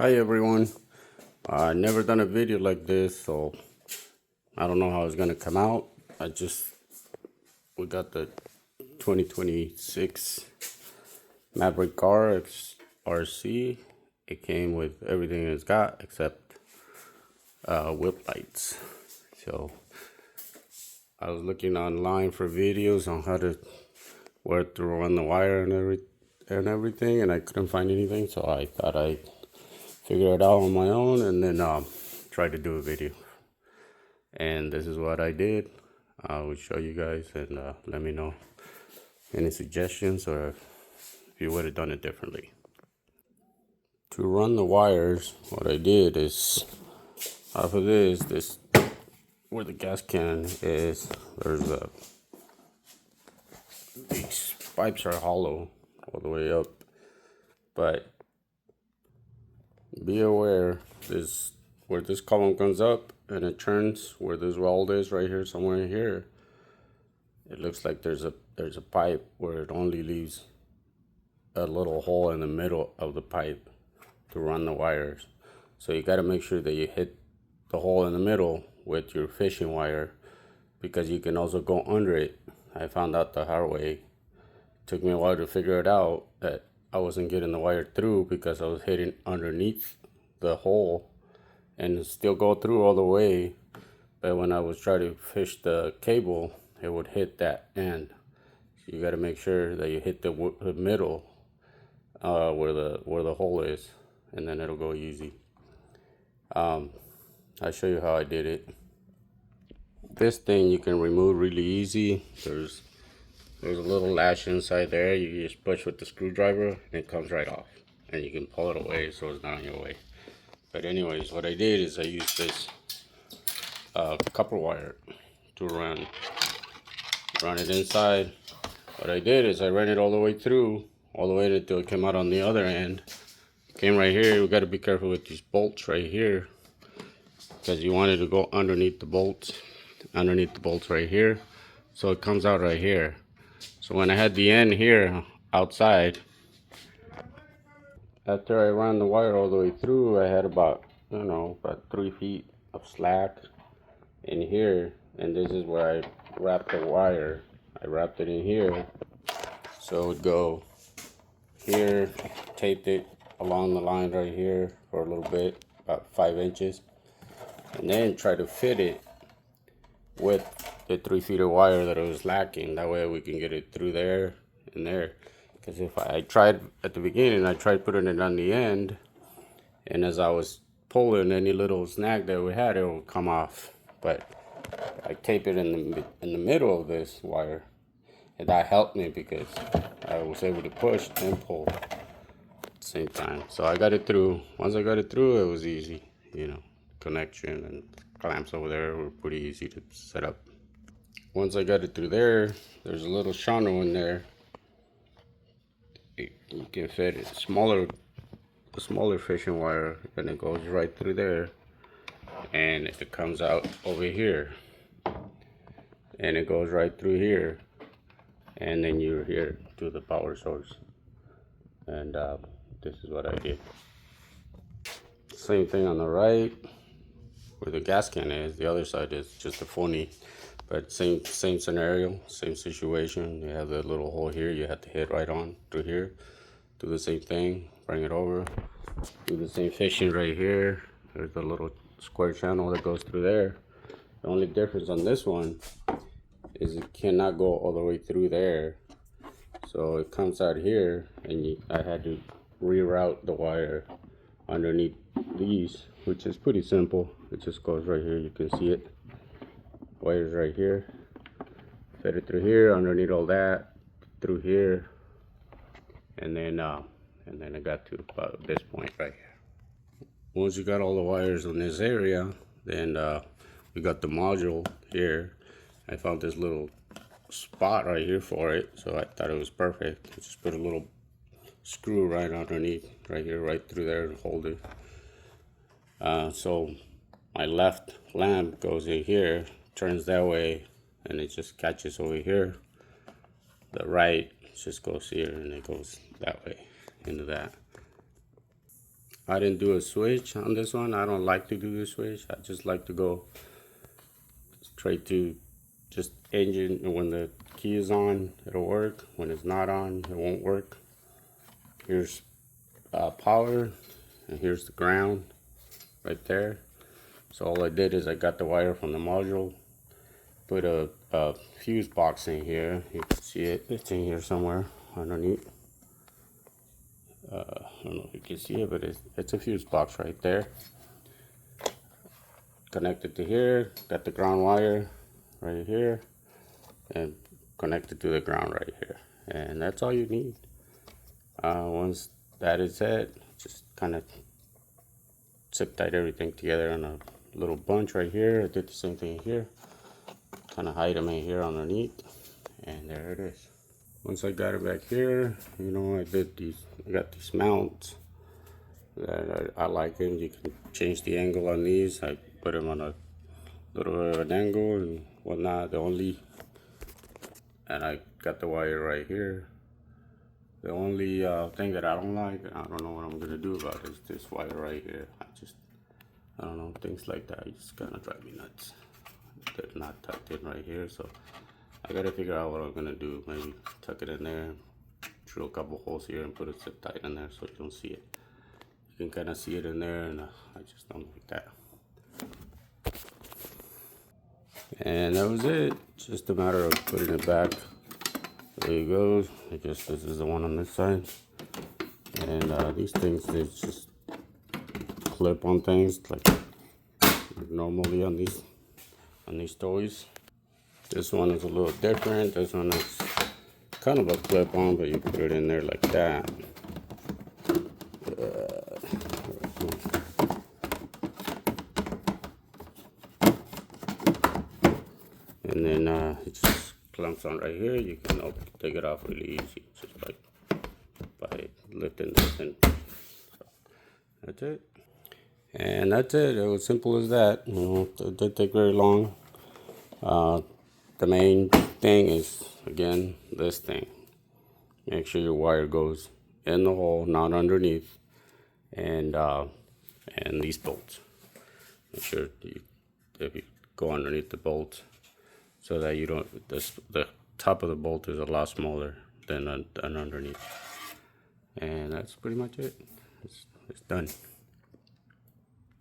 Hi everyone. I never done a video like this, so I don't know how it's gonna come out. We got the 2026 Maverick R RC. It came with everything it's got except whip lights. So I was looking online for videos on where to run the wire and everything, and I couldn't find anything. So I thought I'd figure it out on my own and then try to do a video. And this is what I did. I will show you guys and let me know any suggestions or if you would have done it differently. To run the wires, what I did is off of this where the gas can is, these pipes are hollow all the way up, but be aware this where this column comes up and it turns where this weld is right here, somewhere in here. It looks like there's a pipe where it only leaves a little hole in the middle of the pipe to run the wires. So you got to make sure that you hit the hole in the middle with your fishing wire, because you can also go under it. I found out the hard way. It took me a while to figure it out that I wasn't getting the wire through because I was hitting underneath the hole and still go through all the way. But when I was trying to fish the cable, it would hit that end. So you got to make sure that you hit the middle where the hole is, and then it'll go easy. I'll show you how I did it. This thing you can remove really easy. There's a little lash inside there. You just push with the screwdriver and it comes right off, and you can pull it away so it's not on your way. But anyways, what I did is I used this copper wire to run it inside. What I did is I ran it all the way through, all the way until it came out on the other end. Came right here. We got to be careful with these bolts right here, because you want it to go underneath the bolts right here, so it comes out right here. So when I had the end here outside, after I ran the wire all the way through, I had about 3 feet of slack in here, and this is where I wrapped the wire. I wrapped it in here so it would go here, taped it along the line right here for a little bit, about 5 inches, and then try to fit it with the 3 feet of wire that it was lacking. That way we can get it through there and there. Because if I tried at the beginning, I tried putting it on the end, and as I was pulling, any little snag that we had, it would come off. But I tape it in the middle of this wire, and that helped me because I was able to push and pull at the same time. So I got it through. Once I got it through, it was easy. Connection and clamps over there were pretty easy to set up. Once I got it through there, there's a little channel in there. You can fit a smaller fishing wire, and it goes right through there, and it comes out over here, and it goes right through here, and then you're here to the power source. And this is what I did. Same thing on the right where the gas can is. The other side is just a phony, but same scenario, same situation. You have the little hole here, you have to hit right on through here. Do the same thing, bring it over, do the same fishing right here. There's a little square channel that goes through there. The only difference on this one is it cannot go all the way through there, so it comes out here, and I had to reroute the wire underneath these, which is pretty simple. It just goes right here. You can see it. Wires right here. Fed it through here, underneath all that, through here, and then I got to about this point right here. Once you got all the wires in this area, then we got the module here. I found this little spot right here for it, so I thought it was perfect. I just put a little screw right underneath, right here, right through there, and hold it. So my left lamp goes in here, turns that way, and it just catches over here. The right just goes here, and it goes that way into that. I didn't do a switch on this one. I don't like to do the switch. I just like to go straight to just engine. When the key is on, it'll work. When it's not on, it won't work. Here's power, and here's the ground right there. So all I did is I got the wire from the module, put a fuse box in here. You can see it. It's in here somewhere underneath. I don't know if you can see it, but it's a fuse box right there. Connected to here. Got the ground wire right here, and connected to the ground right here. And that's all you need. Once that is it, just kind of zip tight everything together in a little bunch right here. I did the same thing here. Kind of hide them in here underneath, and there it is. Once I got it back here, you know, I got these mounts that I like them. You can change the angle on these. I put them on a little bit of an angle and whatnot. And I got the wire right here. The only thing that I don't like, I don't know what I'm gonna do about it, is this wire right here. I don't know, things like that just kind of drive me nuts. They're not tucked in right here, so I gotta figure out what I'm gonna do. Maybe tuck it in there, drill a couple holes here, and put it zip tight in there so you don't see it. You can kind of see it in there, and I just don't like that. And that was it. Just a matter of putting it back. There you go. I guess this is the one on this side. And these things, they just clip on things like normally on these toys. This one is a little different. This one is kind of a clip on, but you put it in there like that. And then it just clamps on right here. You can take it off really easy, just by lifting this. And so that's it. And that's it. It was simple as that. You know, it didn't take very long. The main thing is, again, this thing. Make sure your wire goes in the hole, not underneath, and these bolts. Make sure if you go underneath the bolts, so that you don't. The top of the bolt is a lot smaller than underneath, and that's pretty much it. It's done.